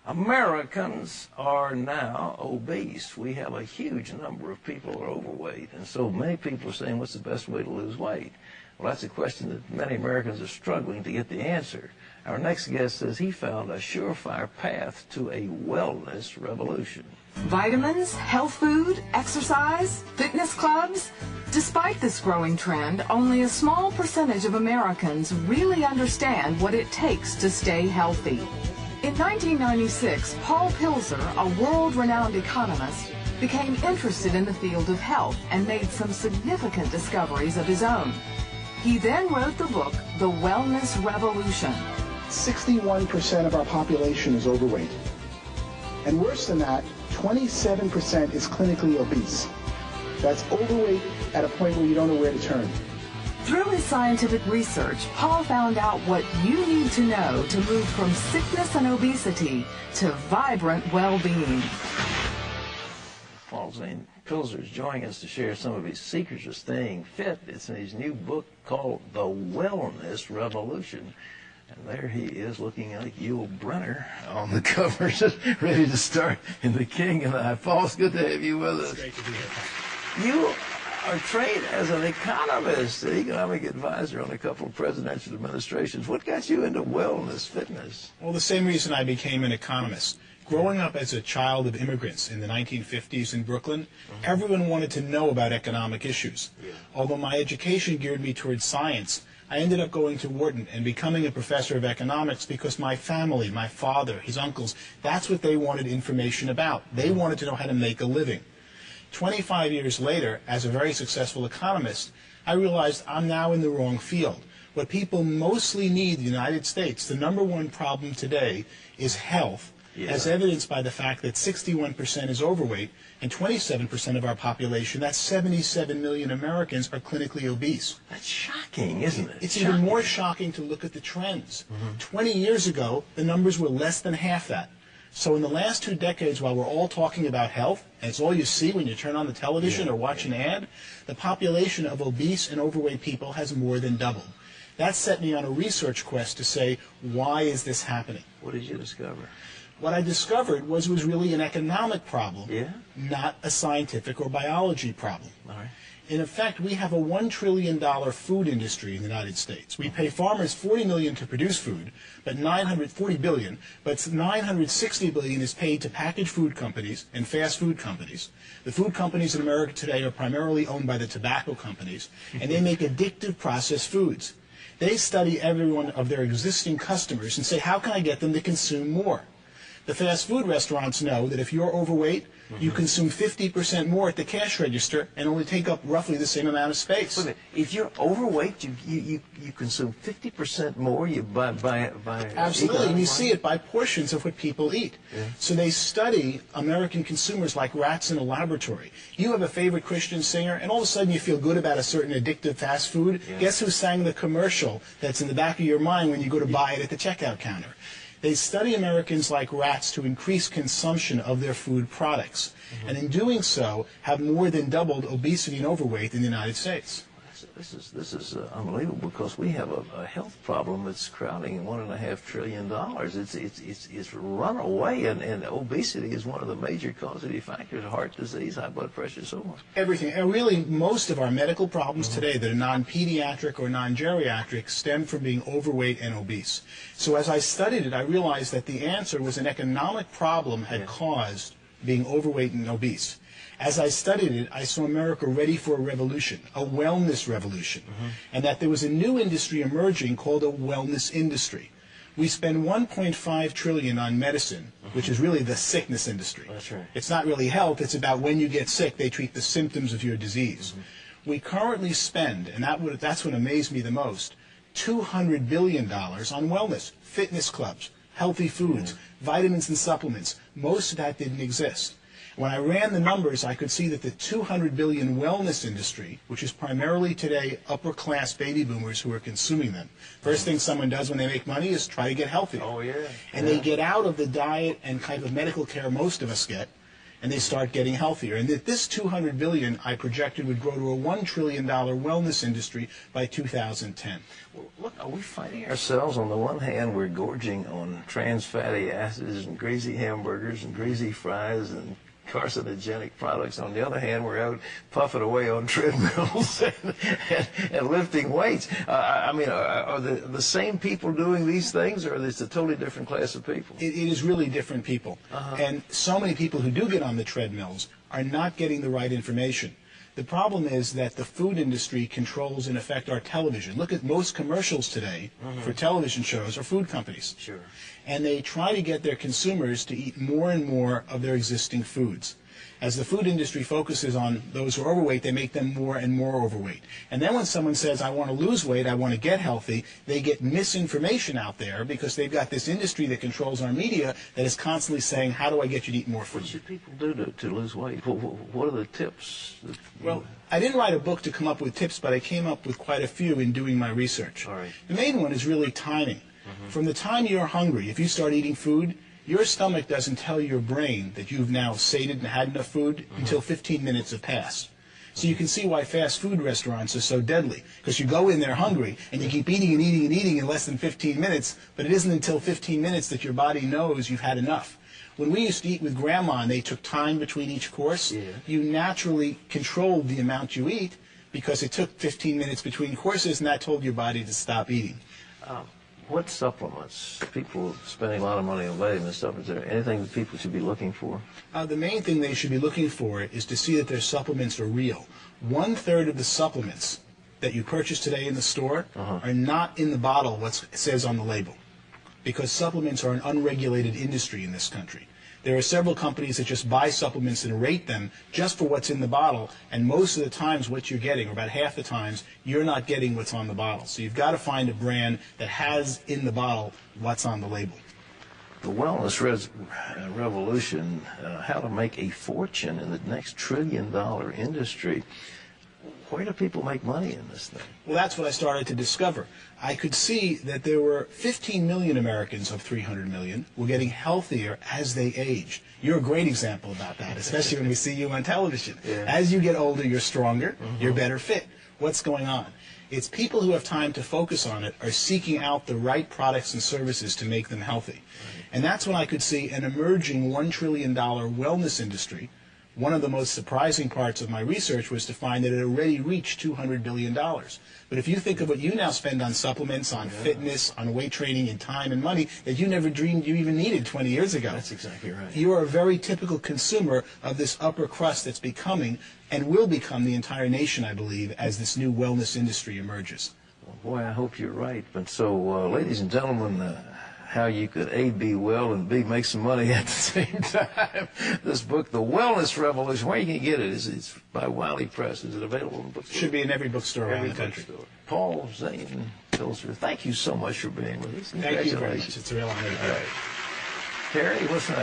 Americans are now obese. We have a huge number of people who are overweight, and so many people are saying, what's the best way to lose weight? Well, that's a question that many Americans are struggling to get the answer. Our next guest says he found a surefire path to a wellness revolution. Vitamins, health food, exercise, fitness clubs. Despite this growing trend, only a small percentage of Americans really understand what it takes to stay healthy. In 1996, Paul Pilzer, a world-renowned economist, became interested in the field of health and made some significant discoveries of his own. He then wrote the book, The Wellness Revolution. 61% of our population is overweight. And worse than that, 27% is clinically obese. That's overweight at a point where you don't know where to turn. Through his scientific research, Paul found out what you need to know to move from sickness and obesity to vibrant well-being. Paul Zane Pilzer is joining us to share some of his secrets of staying fit. It's in his new book called The Wellness Revolution. And there he is looking like Yul Brynner on the cover, just ready to start in The King and I. Paul, it's good to have you with us. It's great to be here. You are trained as an economist, an economic advisor on a couple of presidential administrations. What got you into wellness, fitness? Well, the same reason I became an economist. Growing up as a child of immigrants in the 1950s in Brooklyn, everyone wanted to know about economic issues. Although my education geared me towards science, I ended up going to Wharton and becoming a professor of economics because my family, my father, his uncles, that's what they wanted information about. They wanted to know how to make a living. 25 years later, as a very successful economist, I realized I'm now in the wrong field. What people mostly need in the United States, the number one problem today, is health, as evidenced by the fact that 61% is overweight and 27% of our population, that's 77 million Americans, are clinically obese. That's shocking, isn't it? It's even more shocking to look at the trends. 20 years ago, the numbers were less than half that. So in the last 2 decades, while we're all talking about health, and it's all you see when you turn on the television or watch an ad, the population of obese and overweight people has more than doubled. That set me on a research quest to say, why is this happening? What did you discover? What I discovered was it was really an economic problem, not a scientific or biology problem. All right. In effect, we have a $1 trillion food industry in the United States. We pay farmers $40 million to produce food, but $40 billion, but $960 billion is paid to packaged food companies and fast food companies. The food companies in America today are primarily owned by the tobacco companies, and they make addictive processed foods. They study every one of their existing customers and say, how can I get them to consume more? The fast food restaurants know that if you're overweight, you consume 50% more at the cash register and only take up roughly the same amount of space. Wait a minute. If you're overweight, you consume 50% more. You buy Absolutely. We see it by portions of what people eat. So they study American consumers like rats in a laboratory. You have a favorite Christian singer, and all of a sudden you feel good about a certain addictive fast food. Guess who sang the commercial that's in the back of your mind when you go to buy it at the checkout counter? They study Americans like rats to increase consumption of their food products, and in doing so have more than doubled obesity and overweight in the United States. This is unbelievable, because we have a health problem that's crowding $1.5 trillion. It's run away, and obesity is one of the major causative factors: heart disease, high blood pressure, so on. Everything, and really most of our medical problems today that are non-pediatric or non-geriatric stem from being overweight and obese. So as I studied it, I realized that the answer was an economic problem had caused being overweight and obese. As I studied it, I saw America ready for a revolution, a wellness revolution, and that there was a new industry emerging called a wellness industry. We spend $1.5 trillion on medicine, which is really the sickness industry. That's right. It's not really health, it's about when you get sick, they treat the symptoms of your disease. We currently spend, and that's what amazed me the most, $200 billion on wellness, fitness clubs, healthy foods, vitamins and supplements. Most of that didn't exist. When I ran the numbers, I could see that the $200 billion wellness industry, which is primarily today upper-class baby boomers who are consuming them. First thing someone does when they make money is try to get healthy. Oh, yeah. And they get out of the diet and kind of medical care most of us get, and they start getting healthier. And that this $200 billion I projected would grow to a $1 trillion wellness industry by 2010. Well, look, are we finding ourselves, on the one hand, we're gorging on trans fatty acids and greasy hamburgers and greasy fries and carcinogenic products. On the other hand, we're out puffing away on treadmills and lifting weights. I mean, are the same people doing these things, or is it a totally different class of people? It is really different people. And so many people who do get on the treadmills are not getting the right information. The problem is that the food industry controls, in effect, our television. Look at most commercials today for television shows are food companies. Sure. And they try to get their consumers to eat more and more of their existing foods. As the food industry focuses on those who are overweight, they make them more and more overweight. And then when someone says, I want to lose weight, I want to get healthy, they get misinformation out there because they've got this industry that controls our media that is constantly saying, how do I get you to eat more food? What should people do to lose weight? What are the tips? Well, I didn't write a book to come up with tips, but I came up with quite a few in doing my research. All right. The main one is really timing. From the time you're hungry, if you start eating food, your stomach doesn't tell your brain that you've now sated and had enough food until 15 minutes have passed. So you can see why fast food restaurants are so deadly, because you go in there hungry and you keep eating and eating and eating in less than 15 minutes, but it isn't until 15 minutes that your body knows you've had enough. When we used to eat with Grandma and they took time between each course, you naturally controlled the amount you eat because it took 15 minutes between courses, and that told your body to stop eating. What supplements? People spending a lot of money on vitamin supplements. Is there anything that people should be looking for? The main thing they should be looking for is to see that their supplements are real. 1/3 of the supplements that you purchase today in the store are not in the bottle what it says on the label, because supplements are an unregulated industry in this country. There are several companies that just buy supplements and rate them just for what's in the bottle, and most of the times what you're getting, or about half the times, you're not getting what's on the bottle. So you've got to find a brand that has in the bottle what's on the label. The wellness revolution, how to make a fortune in the next trillion-dollar industry. Where do people make money in this thing? Well, that's what I started to discover. I could see that there were 15 million Americans of 300 million were getting healthier as they aged. You're a great example about that, especially when we see you on television. As you get older, you're stronger, you're better fit. What's going on? It's people who have time to focus on it are seeking out the right products and services to make them healthy. And that's when I could see an emerging $1 trillion wellness industry. One of the most surprising parts of my research was to find that it already reached $200 billion. But if you think of what you now spend on supplements, on fitness, on weight training, and time and money that you never dreamed you even needed 20 years ago. That's exactly right. You are a very typical consumer of this upper crust that's becoming and will become the entire nation, I believe, as this new wellness industry emerges. Well, boy, I hope you're right. But so, ladies and gentlemen, how you could A, be well, and B, make some money at the same time. This book, The Wellness Revolution, where you can get it? It's by Wiley Press. Is it available in bookstores? Should be in every bookstore around the country. Paul, Zane, Pilzer, thank you so much for being with us. Thank you very much. It's a real honor. All right. Terry, what's next?